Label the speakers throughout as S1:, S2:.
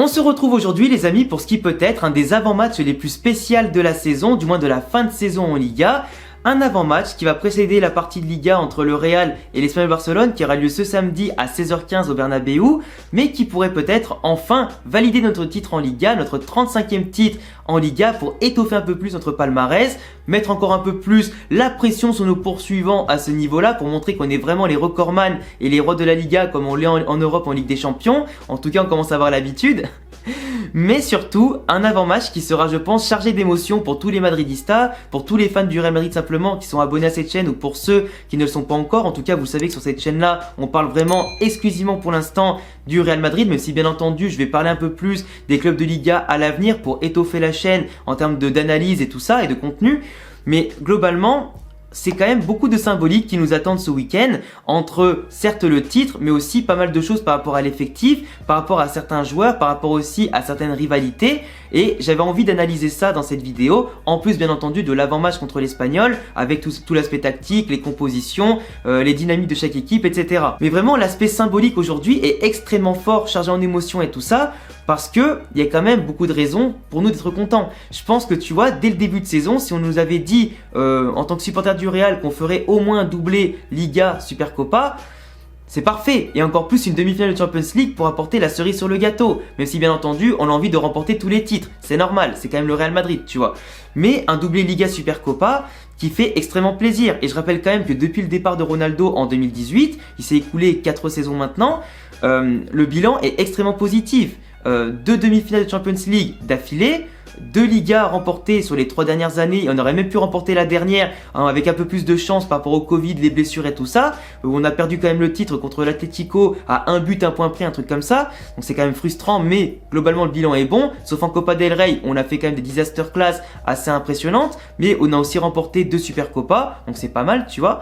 S1: se retrouve aujourd'hui les amis pour ce qui peut être un des avant-matchs les plus spéciaux de la saison, du moins de la fin de saison en Liga. Un avant-match qui va précéder la partie de Liga entre le Real et l'Espagnol Barcelone qui aura lieu ce samedi à 16h15 au Bernabéu, mais qui pourrait peut-être enfin valider notre titre en Liga, notre 35e titre en Liga pour étoffer un peu plus notre palmarès, mettre encore un peu plus la pression sur nos poursuivants à ce niveau-là pour montrer qu'on est vraiment les recordman et les rois de la Liga comme on l'est en Europe en Ligue des Champions. En tout cas, on commence à avoir l'habitude. Mais surtout, un avant-match qui sera, je pense, chargé d'émotions pour tous les Madridistas, pour tous les fans du Real Madrid simplement qui sont abonnés à cette chaîne ou pour ceux qui ne le sont pas encore. En tout cas, vous savez que sur cette chaîne-là, on parle vraiment exclusivement pour l'instant du Real Madrid, même si bien entendu, je vais parler un peu plus des clubs de Liga à l'avenir pour étoffer la chaîne en termes d'analyse et tout ça et de contenu. Mais globalement, c'est quand même beaucoup de symboliques qui nous attendent ce week-end, entre certes le titre, mais aussi pas mal de choses par rapport à l'effectif, par rapport à certains joueurs, par rapport aussi à certaines rivalités. Et j'avais envie d'analyser ça dans cette vidéo, en plus bien entendu de l'avant-match contre l'Espagnol, avec tout l'aspect tactique, les compositions, les dynamiques de chaque équipe, etc. Mais vraiment l'aspect symbolique aujourd'hui est extrêmement fort, chargé en émotions et tout ça, parce que il y a quand même beaucoup de raisons pour nous d'être contents. Je pense que tu vois, dès le début de saison, si on nous avait dit en tant que supporter du Real qu'on ferait au moins un doublé Liga Supercopa, c'est parfait, et encore plus une demi-finale de Champions League pour apporter la cerise sur le gâteau. Même si bien entendu, on a envie de remporter tous les titres, c'est normal, c'est quand même le Real Madrid, tu vois. Mais un doublé Liga Supercopa qui fait extrêmement plaisir. Et je rappelle quand même que depuis le départ de Ronaldo en 2018, il s'est écoulé 4 saisons maintenant, le bilan est extrêmement positif. 2 demi-finales de Champions League d'affilée, 2 Ligas remportées sur les 3 dernières années, et on aurait même pu remporter la dernière avec un peu plus de chance par rapport au Covid, les blessures et tout ça. On a perdu quand même le titre contre l'Atlético à 1 but, 1 point près, un truc comme ça. Donc c'est quand même frustrant, mais globalement le bilan est bon. Sauf en Copa del Rey, on a fait quand même des disaster class assez impressionnantes, mais on a aussi remporté 2 Super Copa, donc c'est pas mal, tu vois.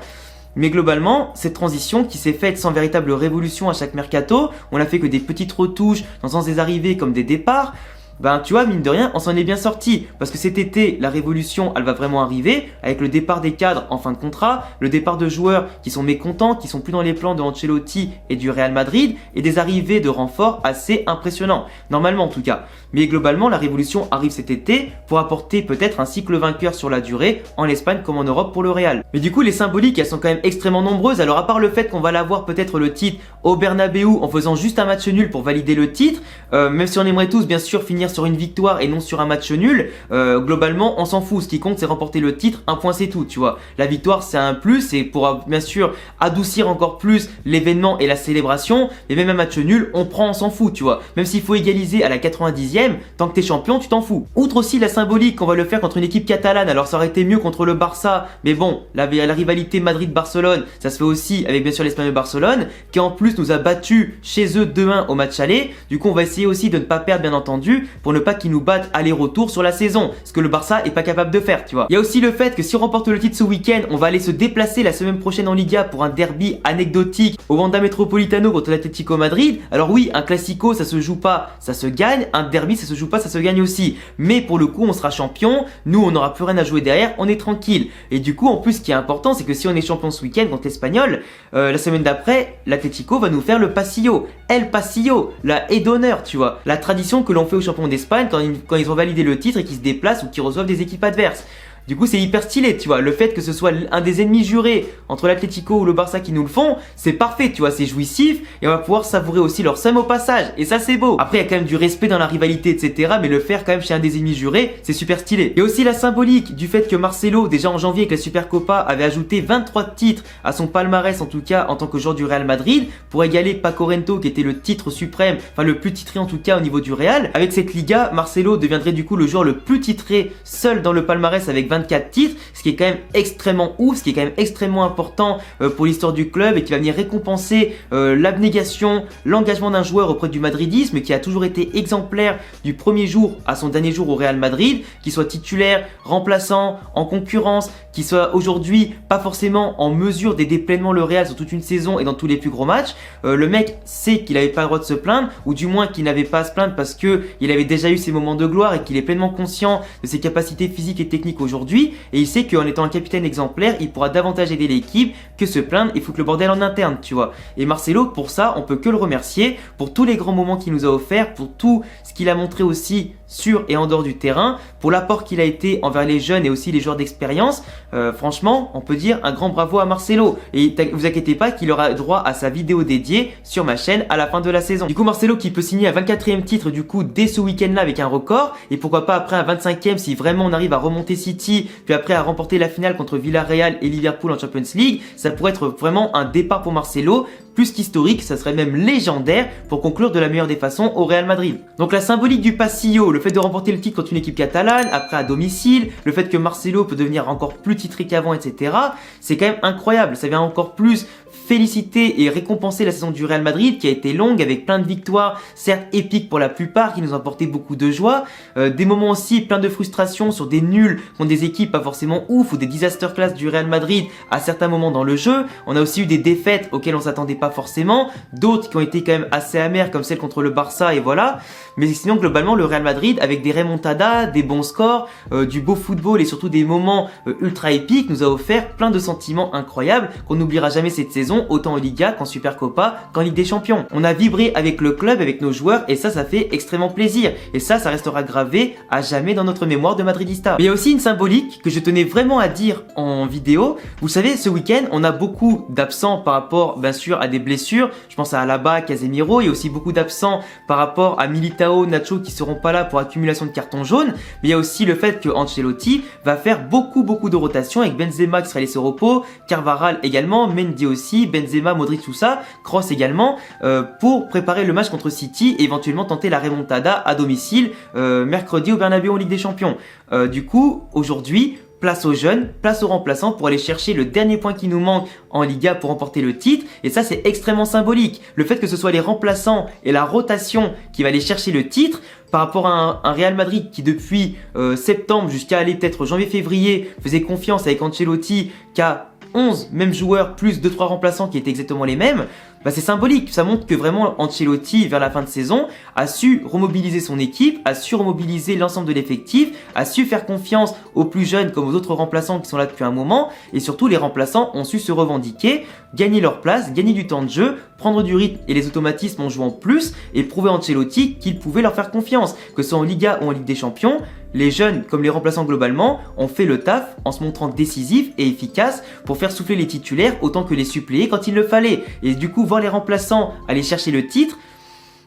S1: Mais globalement, cette transition qui s'est faite sans véritable révolution à chaque mercato, on n'a fait que des petites retouches dans le sens des arrivées comme des départs. Ben tu vois, mine de rien, on s'en est bien sorti parce que cet été, la révolution, elle va vraiment arriver avec le départ des cadres en fin de contrat, le départ de joueurs qui sont mécontents, qui sont plus dans les plans de Ancelotti et du Real Madrid et des arrivées de renforts assez impressionnants, normalement en tout cas. Mais globalement, la révolution arrive cet été pour apporter peut-être un cycle vainqueur sur la durée en Espagne comme en Europe pour le Real. Mais du coup, les symboliques, elles sont quand même extrêmement nombreuses. Alors à part le fait qu'on va l'avoir peut-être le titre au Bernabéu en faisant juste un match nul pour valider le titre, même si on aimerait tous bien sûr finir sur une victoire et non sur un match nul, globalement on s'en fout, ce qui compte c'est remporter le titre, un point c'est tout, tu vois. La victoire c'est un plus et pour bien sûr adoucir encore plus l'événement et la célébration, et même un match nul on prend, on s'en fout, tu vois. Même s'il faut égaliser à la 90e, tant que t'es champion tu t'en fous. Outre aussi la symbolique qu'on va le faire contre une équipe catalane, alors ça aurait été mieux contre le Barça, mais bon, la rivalité Madrid-Barcelone, ça se fait aussi avec bien sûr l'Espagnol Barcelone, qui en plus nous a battus chez eux 2-1 au match aller. Du coup on va essayer aussi de ne pas perdre bien entendu, pour ne pas qu'ils nous battent aller-retour sur la saison, ce que le Barça est pas capable de faire, tu vois. Il y a aussi le fait que si on remporte le titre ce week-end, on va aller se déplacer la semaine prochaine en Liga pour un derby anecdotique au Wanda Metropolitano contre l'Atlético Madrid. Alors oui, un classico ça se joue pas, ça se gagne, un derby ça se joue pas, ça se gagne aussi. Mais pour le coup, on sera champion, nous on n'aura plus rien à jouer derrière, on est tranquille. Et du coup, en plus, ce qui est important, c'est que si on est champion ce week-end contre l'Espagnol, la semaine d'après, l'Atlético va nous faire le Pasillo, El Pasillo, la haie d'honneur, tu vois. La tradition que l'on fait aux champions d'Espagne quand ils ont validé le titre et qu'ils se déplacent ou qu'ils reçoivent des équipes adverses. Du coup, c'est hyper stylé, tu vois. Le fait que ce soit un des ennemis jurés entre l'Atlético ou le Barça qui nous le font, c'est parfait, tu vois. C'est jouissif et on va pouvoir savourer aussi leur somme au passage. Et ça, c'est beau. Après, il y a quand même du respect dans la rivalité, etc. Mais le faire quand même chez un des ennemis jurés, c'est super stylé. Et aussi la symbolique du fait que Marcelo, déjà en janvier avec la Supercopa, avait ajouté 23 titres à son palmarès, en tout cas en tant que joueur du Real Madrid, pour égaler Paco Rento, qui était le titre suprême, enfin le plus titré en tout cas au niveau du Real. Avec cette Liga, Marcelo deviendrait du coup le joueur le plus titré seul dans le palmarès avec 24 titres, ce qui est quand même extrêmement ouf, ce qui est quand même extrêmement important pour l'histoire du club et qui va venir récompenser l'abnégation, l'engagement d'un joueur auprès du madridisme qui a toujours été exemplaire du premier jour à son dernier jour au Real Madrid, qu'il soit titulaire, remplaçant, en concurrence, qu'il soit aujourd'hui pas forcément en mesure d'aider pleinement le Real sur toute une saison et dans tous les plus gros matchs. Le mec sait qu'il n'avait pas le droit de se plaindre, ou du moins qu'il n'avait pas à se plaindre parce que il avait déjà eu ses moments de gloire et qu'il est pleinement conscient de ses capacités physiques et techniques aujourd'hui. aujourd'hui et il sait qu'en étant un capitaine exemplaire, il pourra davantage aider l'équipe que se plaindre et foutre le bordel en interne, tu vois. Et Marcelo, pour ça, on peut que le remercier pour tous les grands moments qu'il nous a offerts, pour tout ce qu'il a montré aussi sur et en dehors du terrain, pour l'apport qu'il a été envers les jeunes et aussi les joueurs d'expérience. Franchement, on peut dire un grand bravo à Marcelo. Et vous inquiétez pas qu'il aura droit à sa vidéo dédiée sur ma chaîne à la fin de la saison. Du coup, Marcelo qui peut signer un 24e titre du coup dès ce week-end-là avec un record. Et pourquoi pas après un 25e si vraiment on arrive à remonter City, puis après à remporter la finale contre Villarreal et Liverpool en Champions League. Ça pourrait être vraiment un départ pour Marcelo. Plus qu'historique, ça serait même légendaire pour conclure de la meilleure des façons au Real Madrid. Donc la symbolique du Passillo, le fait de remporter le titre contre une équipe catalane, après à domicile, le fait que Marcelo peut devenir encore plus titré qu'avant, etc. C'est quand même incroyable, ça vient encore plus féliciter et récompenser la saison du Real Madrid qui a été longue avec plein de victoires, certes épiques pour la plupart, qui nous ont apporté beaucoup de joie, des moments aussi plein de frustration sur des nuls contre des équipes pas forcément ouf ou des disaster class du Real Madrid à certains moments dans le jeu. On a aussi eu des défaites auxquelles on s'attendait pas forcément, d'autres qui ont été quand même assez amères comme celle contre le Barça et voilà. Mais sinon globalement le Real Madrid avec des remontadas, des bons scores, du beau football et surtout des moments ultra épiques nous a offert plein de sentiments incroyables qu'on n'oubliera jamais cette saison, autant en Liga qu'en Supercopa qu'en Ligue des Champions. On a vibré avec le club, avec nos joueurs et ça fait extrêmement plaisir. Et ça restera gravé à jamais dans notre mémoire de Madridista. Mais il y a aussi une symbolique que je tenais vraiment à dire en vidéo. Vous savez, ce week-end, on a beaucoup d'absents par rapport, bien sûr, à des blessures. Je pense à Alaba, Casemiro. Il y a aussi beaucoup d'absents par rapport à Militao, Nacho qui seront pas là pour accumulation de cartons jaunes. Mais il y a aussi le fait que Ancelotti va faire beaucoup de rotations avec Benzema qui sera laissé au repos, Carvajal également, Mendy aussi, Benzema, Modric, tout ça, Kroos également, pour préparer le match contre City et éventuellement tenter la remontada à domicile mercredi au Bernabéu en Ligue des Champions. Du coup, aujourd'hui, place aux jeunes, place aux remplaçants pour aller chercher le dernier point qui nous manque en Liga pour remporter le titre. Et ça, c'est extrêmement symbolique. Le fait que ce soit les remplaçants et la rotation qui va aller chercher le titre par rapport à un Real Madrid qui depuis septembre jusqu'à aller peut-être janvier-février faisait confiance avec Ancelotti qu'à 11 mêmes joueurs plus 2-3 remplaçants qui étaient exactement les mêmes, bah c'est symbolique. Ça montre que vraiment Ancelotti vers la fin de saison a su remobiliser son équipe, a su remobiliser l'ensemble de l'effectif, a su faire confiance aux plus jeunes comme aux autres remplaçants qui sont là depuis un moment et surtout les remplaçants ont su se revendiquer, gagner leur place, gagner du temps de jeu, prendre du rythme et les automatismes en jouant plus et prouver à Ancelotti qu'il pouvait leur faire confiance, que ce soit en Liga ou en Ligue des Champions. Les jeunes, comme les remplaçants globalement, ont fait le taf en se montrant décisifs et efficaces pour faire souffler les titulaires autant que les suppléer quand il le fallait. Et du coup, voir les remplaçants aller chercher le titre,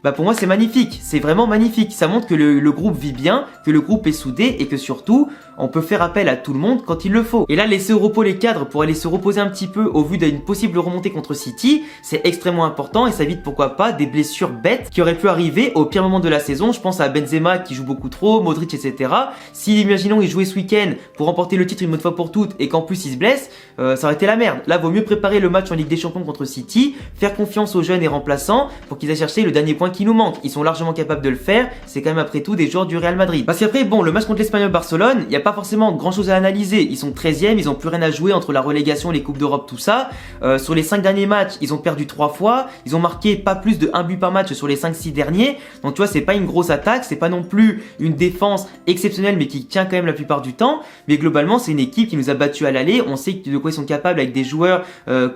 S1: bah pour moi c'est magnifique, c'est vraiment magnifique. Ça montre que le groupe vit bien, que le groupe est soudé et que surtout on peut faire appel à tout le monde quand il le faut. Et là, laisser au repos les cadres pour aller se reposer un petit peu au vu d'une possible remontée contre City, c'est extrêmement important et ça évite pourquoi pas des blessures bêtes qui auraient pu arriver au pire moment de la saison. Je pense à Benzema qui joue beaucoup trop, Modric, etc. Si imaginons il jouait ce week-end pour remporter le titre une bonne fois pour toutes et qu'en plus il se blesse, ça aurait été la merde. Là, vaut mieux préparer le match en Ligue des Champions contre City, faire confiance aux jeunes et remplaçants pour qu'ils aient cherché le dernier point qui nous manque. Ils sont largement capables de le faire, c'est quand même après tout des joueurs du Real Madrid. Parce qu'après, bon, le match contre l'Espagnol Barcelone, il n'y a pas forcément grand chose à analyser. Ils sont 13e, ils ont plus rien à jouer entre la relégation, les Coupes d'Europe, tout ça. Sur les 5 derniers matchs, ils ont perdu 3 fois, ils ont marqué pas plus de 1 but par match sur les 5-6 derniers. Donc tu vois, c'est pas une grosse attaque, c'est pas non plus une défense exceptionnelle mais qui tient quand même la plupart du temps. Mais globalement, c'est une équipe qui nous a battus à l'aller. On sait de quoi ils sont capables avec des joueurs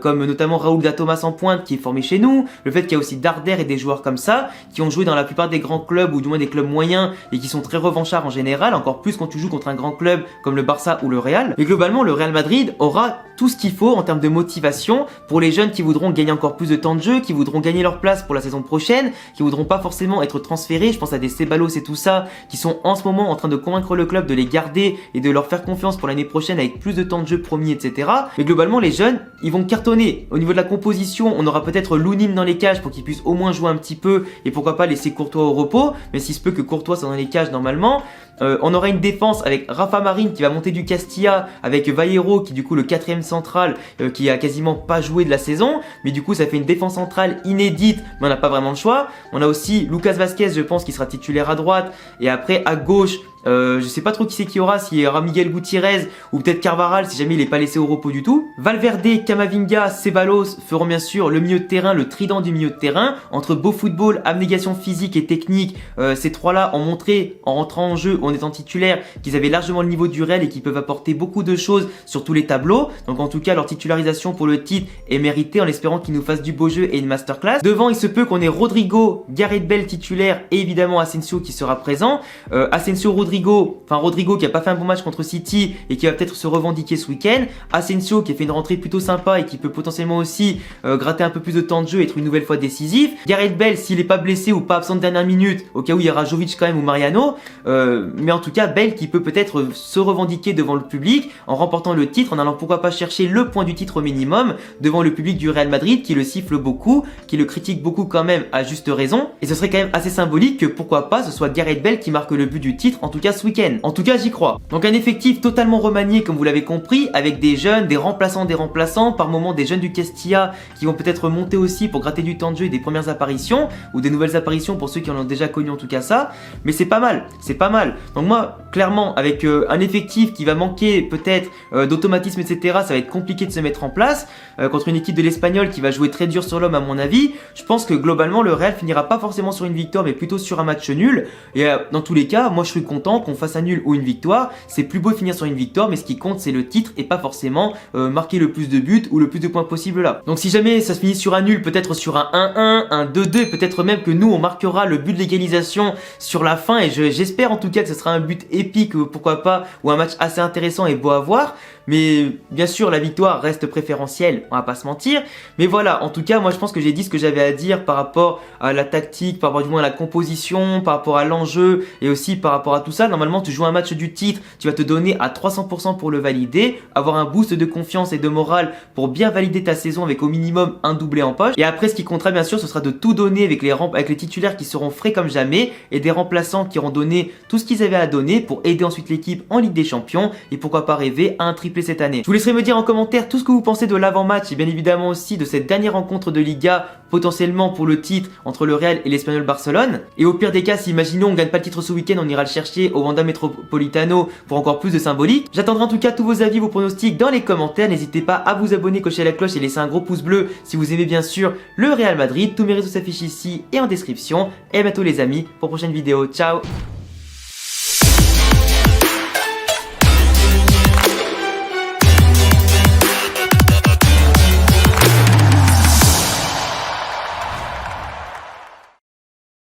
S1: comme notamment Raúl da Thomas en pointe qui est formé chez nous. Le fait qu'il y a aussi Darder et des joueurs comme ça qui ont joué dans la plupart des grands clubs ou du moins des clubs moyens et qui sont très revanchards en général, encore plus quand tu joues contre un grand club comme le Barça ou le Real. Et globalement, le Real Madrid aura tout ce qu'il faut en termes de motivation pour les jeunes qui voudront gagner encore plus de temps de jeu, qui voudront gagner leur place pour la saison prochaine, qui voudront pas forcément être transférés. Je pense à des Ceballos et tout ça, qui sont en ce moment en train de convaincre le club de les garder et de leur faire confiance pour l'année prochaine avec plus de temps de jeu promis, etc. Mais globalement, les jeunes, ils vont cartonner. Au niveau de la composition, on aura peut-être Lunin dans les cages pour qu'ils puissent au moins jouer un petit peu et pourquoi pas laisser Courtois au repos, mais s'il se peut que Courtois soit dans les cages normalement. On aura une défense avec Rafa Marín qui va monter du Castilla, avec Vallejo qui du coup le 4e central qui a quasiment pas joué de la saison, mais du coup ça fait une défense centrale inédite, mais on n'a pas vraiment le choix. On a aussi Lucas Vázquez, je pense, qui sera titulaire à droite, et après à gauche, je sais pas trop qui c'est qui aura, s'il y aura Miguel Gutiérrez ou peut-être Carvajal si jamais il est pas laissé au repos du tout. Valverde, Camavinga, Ceballos feront bien sûr le milieu de terrain, le trident du milieu de terrain. Entre beau football, abnégation physique et technique, ces trois-là ont montré en rentrant en jeu en étant titulaires qu'ils avaient largement le niveau du Real et qu'ils peuvent apporter beaucoup de choses sur tous les tableaux. Donc en tout cas, leur titularisation pour le titre est méritée en espérant qu'ils nous fassent du beau jeu et une masterclass. Devant, il se peut qu'on ait Rodrigo, Gareth Bale titulaire et évidemment Asensio qui sera présent. Rodrigo qui a pas fait un bon match contre City et qui va peut-être se revendiquer ce week-end. Asensio qui a fait une rentrée plutôt sympa et qui peut potentiellement aussi gratter un peu plus de temps de jeu et être une nouvelle fois décisif. Gareth Bale s'il est pas blessé ou pas absent de dernière minute, au cas où il y aura Jovic quand même ou Mariano. Mais en tout cas, Bale qui peut peut-être se revendiquer devant le public en remportant le titre, en allant pourquoi pas chercher le point du titre au minimum devant le public du Real Madrid qui le siffle beaucoup, qui le critique beaucoup quand même à juste raison. Et ce serait quand même assez symbolique que pourquoi pas ce soit Gareth Bale qui marque le but du titre, en tout cas ce week-end. En tout cas, j'y crois. Donc un effectif totalement remanié comme vous l'avez compris, avec des jeunes, des remplaçants, par moments des jeunes du Castilla qui vont peut-être monter aussi pour gratter du temps de jeu et des premières apparitions, ou des nouvelles apparitions pour ceux qui en ont déjà connu en tout cas ça. Mais c'est pas mal, c'est pas mal. Donc moi, clairement, avec un effectif qui va manquer peut-être d'automatisme, etc., ça va être compliqué de se mettre en place. Contre une équipe de l'Espagnol qui va jouer très dur sur l'homme à mon avis, je pense que globalement le Real finira pas forcément sur une victoire mais plutôt sur un match nul. Et dans tous les cas, moi je suis content qu'on fasse un nul ou une victoire. C'est plus beau de finir sur une victoire, mais ce qui compte c'est le titre et pas forcément marquer le plus de buts ou le plus de points possible là. Donc si jamais ça se finit sur un nul, peut-être sur un 1-1, un 2-2, et peut-être même que nous on marquera le but de l'égalisation sur la fin, et j'espère en tout cas que ce sera un but épique, pourquoi pas, ou un match assez intéressant et beau à voir. Mais bien sûr la victoire reste préférentielle, on va pas se mentir. Mais voilà, en tout cas moi je pense que j'ai dit ce que j'avais à dire par rapport à la tactique, par rapport du moins à la composition, par rapport à l'enjeu et aussi par rapport à tout ça. Normalement tu joues un match du titre, tu vas te donner à 300% pour le valider, avoir un boost de confiance et de morale pour bien valider ta saison avec au minimum un doublé en poche. Et après ce qui comptera bien sûr ce sera de tout donner avec les titulaires qui seront frais comme jamais et des remplaçants qui auront donné tout ce qu'ils avaient à donner pour aider ensuite l'équipe en Ligue des Champions et pourquoi pas rêver à un triplé cette année. Je vous laisserai me dire en commentaire tout ce que vous pensez de l'avant-match et bien évidemment aussi de cette dernière rencontre de Liga potentiellement pour le titre entre le Real et l'Espagnol Barcelone. Et au pire des cas, si imaginons on gagne pas le titre ce week-end, on ira le chercher au Wanda Metropolitano pour encore plus de symbolique. J'attendrai en tout cas tous vos avis, vos pronostics dans les commentaires. N'hésitez pas à vous abonner, cocher la cloche et laisser un gros pouce bleu si vous aimez bien sûr le Real Madrid. Tous mes réseaux s'affichent ici et en description. Et à bientôt les amis pour une prochaine vidéo. Ciao.